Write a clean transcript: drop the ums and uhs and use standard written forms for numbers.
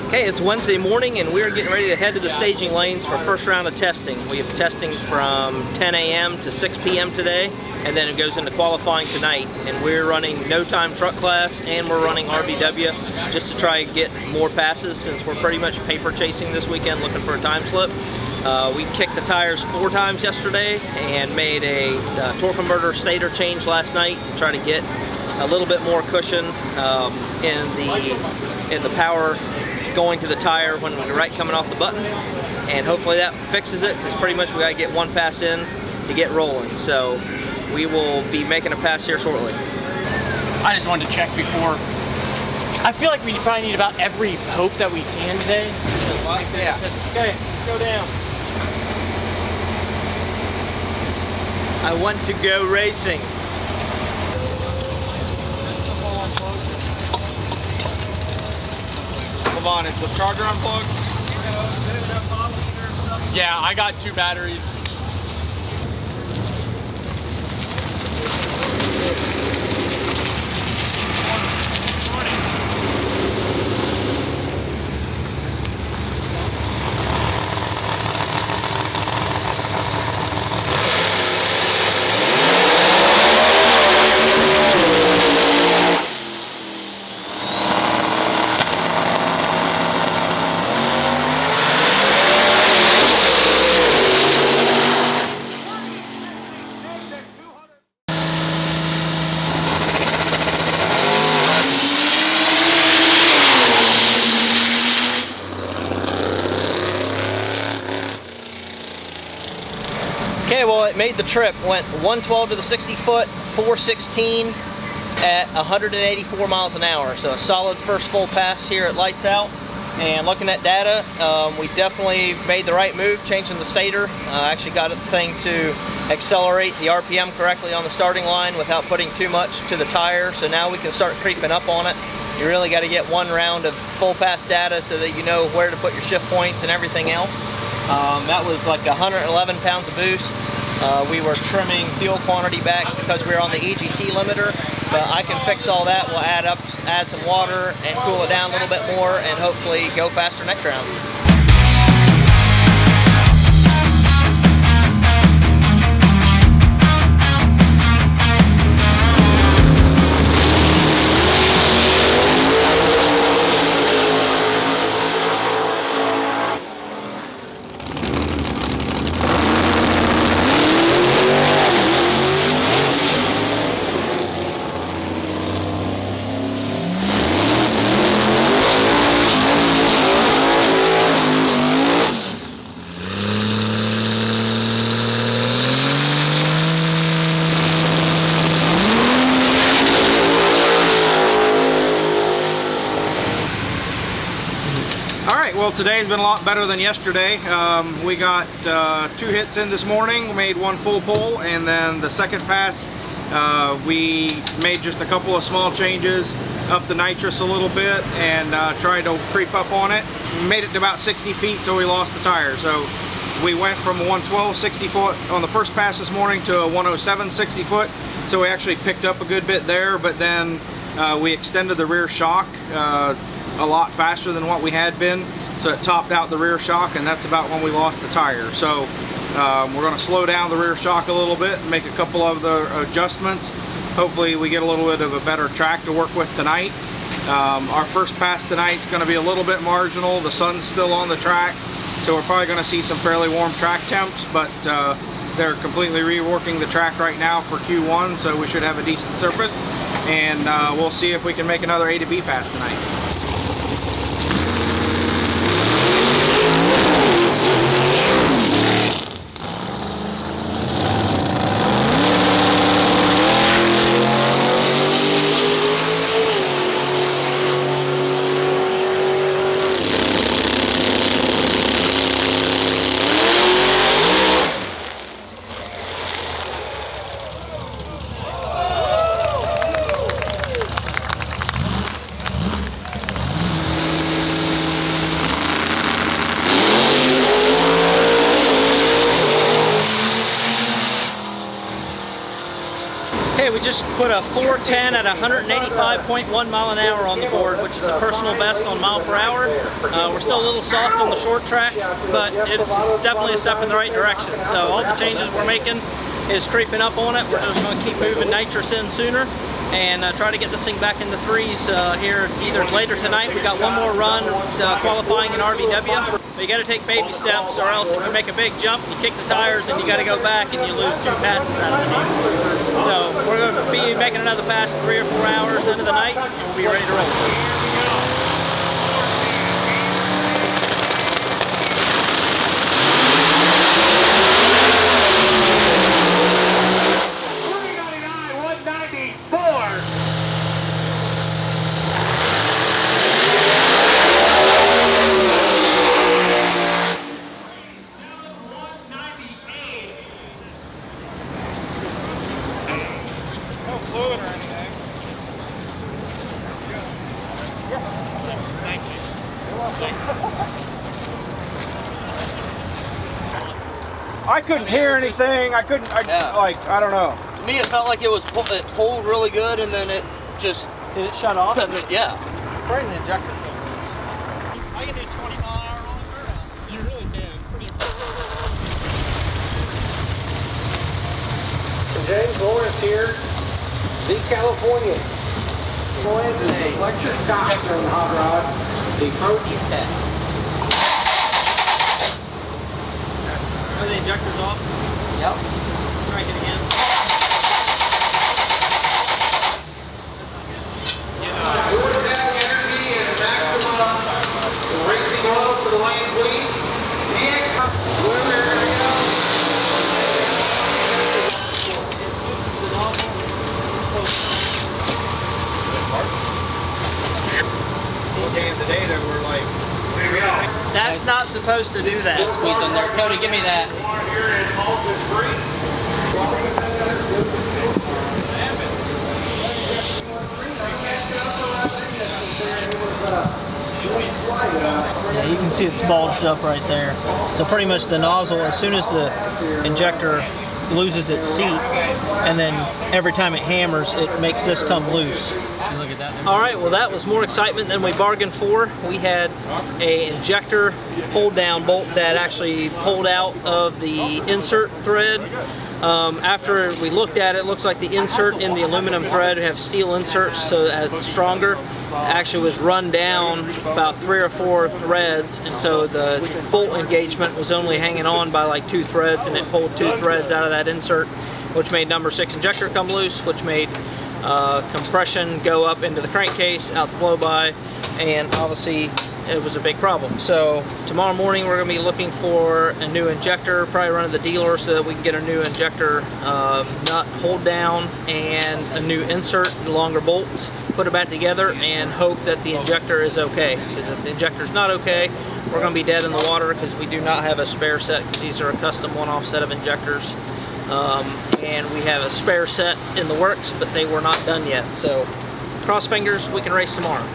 Okay, it's Wednesday morning and we're getting ready to head to the staging lanes for first round of testing. We have testing from 10 a.m. to 6 p.m. today, and then it goes into qualifying tonight. And we're running no time truck class and we're running RBW just to try and get more passes since we're pretty much paper chasing this weekend looking for a time slip. We kicked the tires 4 times yesterday and made a torque converter stator change last night to try to get a little bit more cushion in the power going to the tire when we're right coming off the button, and hopefully that fixes it because pretty much we gotta get one pass in to get rolling. So we will be making a pass here shortly. I just wanted to check before. I feel like we probably need about every poke that we can today. Yeah. Okay, go down. I want to go racing. Levon, is the charger unplugged? Yeah, I got 2 batteries. Okay, well it made the trip. Went 112 to the 60 foot, 416 at 184 miles an hour. So a solid first full pass here at Lights Out. And looking at data, we definitely made the right move, changing the stator. Actually got the thing to accelerate the RPM correctly on the starting line without putting too much to the tire. So now we can start creeping up on it. You really got to get one round of full pass data so that you know where to put your shift points and everything else. That was like 111 pounds of boost. We were trimming fuel quantity back because we were on the EGT limiter, but I can fix all that. We'll add some water and cool it down a little bit more and hopefully go faster next round. Well, today's been a lot better than yesterday. We got 2 hits in this morning, made 1 full pull, and then the second pass we made just a couple of small changes, up the nitrous a little bit and tried to creep up on it. We made it to about 60 feet till we lost the tire. So we went from a 112 60 foot on the first pass this morning to a 107 60 foot. So we actually picked up a good bit there, but then we extended the rear shock a lot faster than what we had been. So it topped out the rear shock, and that's about when we lost the tire. So we're going to slow down the rear shock a little bit and make a couple of the adjustments. Hopefully we get a little bit of a better track to work with tonight. Our first pass tonight is going to be a little bit marginal. The sun's still on the track, so we're probably going to see some fairly warm track temps, but they're completely reworking the track right now for Q1, so we should have a decent surface, and we'll see if we can make another A to B pass tonight. just put a 410 at 185.1 mile an hour on the board, which is a personal best on mile per hour. We're still a little soft on the short track, but it's definitely a step in the right direction. So all the changes we're making is creeping up on it. We're just going to keep moving nitrous in sooner and try to get this thing back in the threes here either later tonight. We got one more run qualifying in RVW. But you got to take baby steps, or else if you make a big jump, you kick the tires and you got to go back and you lose 2 passes out of the game. So we're going to be making another pass 3 or 4 hours into the night and we'll be ready to roll. I couldn't hear anything. I couldn't, I don't know. To me, it felt like it pulled really good, and then it just... Did it shut off? Yeah. Right in the injector came loose. I can do 20-mile-an-hour rolling burnouts. You really can. It's pretty impressive. James Lawrence here, the Californian. Going to the electric shocks on the hot rod, the approach test. Are the injectors off? Yep. Crank it again. Quarterback energy and maximum racing oil for the lane, please. Looking at the data, we're like, That's not supposed to do that. Squeeze in there. Cody, give me that. Yeah, you can see it's bulged up right there. So pretty much the nozzle, as soon as the injector loses its seat, and then every time it hammers, it makes this come loose. Look at that. All right, well that was more excitement than we bargained for. We had a injector pull down bolt that actually pulled out of the insert thread. After we looked at it, it looks like the insert in the aluminum thread have steel inserts, so it's stronger. Actually was run down about 3 or 4 threads, and so the bolt engagement was only hanging on by like 2 threads, and it pulled 2 threads out of that insert, which made number 6 injector come loose, which made compression go up into the crankcase, out the blow-by, and obviously it was a big problem. So tomorrow morning we're going to be looking for a new injector, probably run to the dealer so that we can get a new injector nut hold down and a new insert, longer bolts, put it back together and hope that the injector is okay. Because if the injector's not okay, we're going to be dead in the water because we do not have a spare set, because these are a custom one-off set of injectors. And we have a spare set in the works, but they were not done yet. So cross fingers, we can race tomorrow.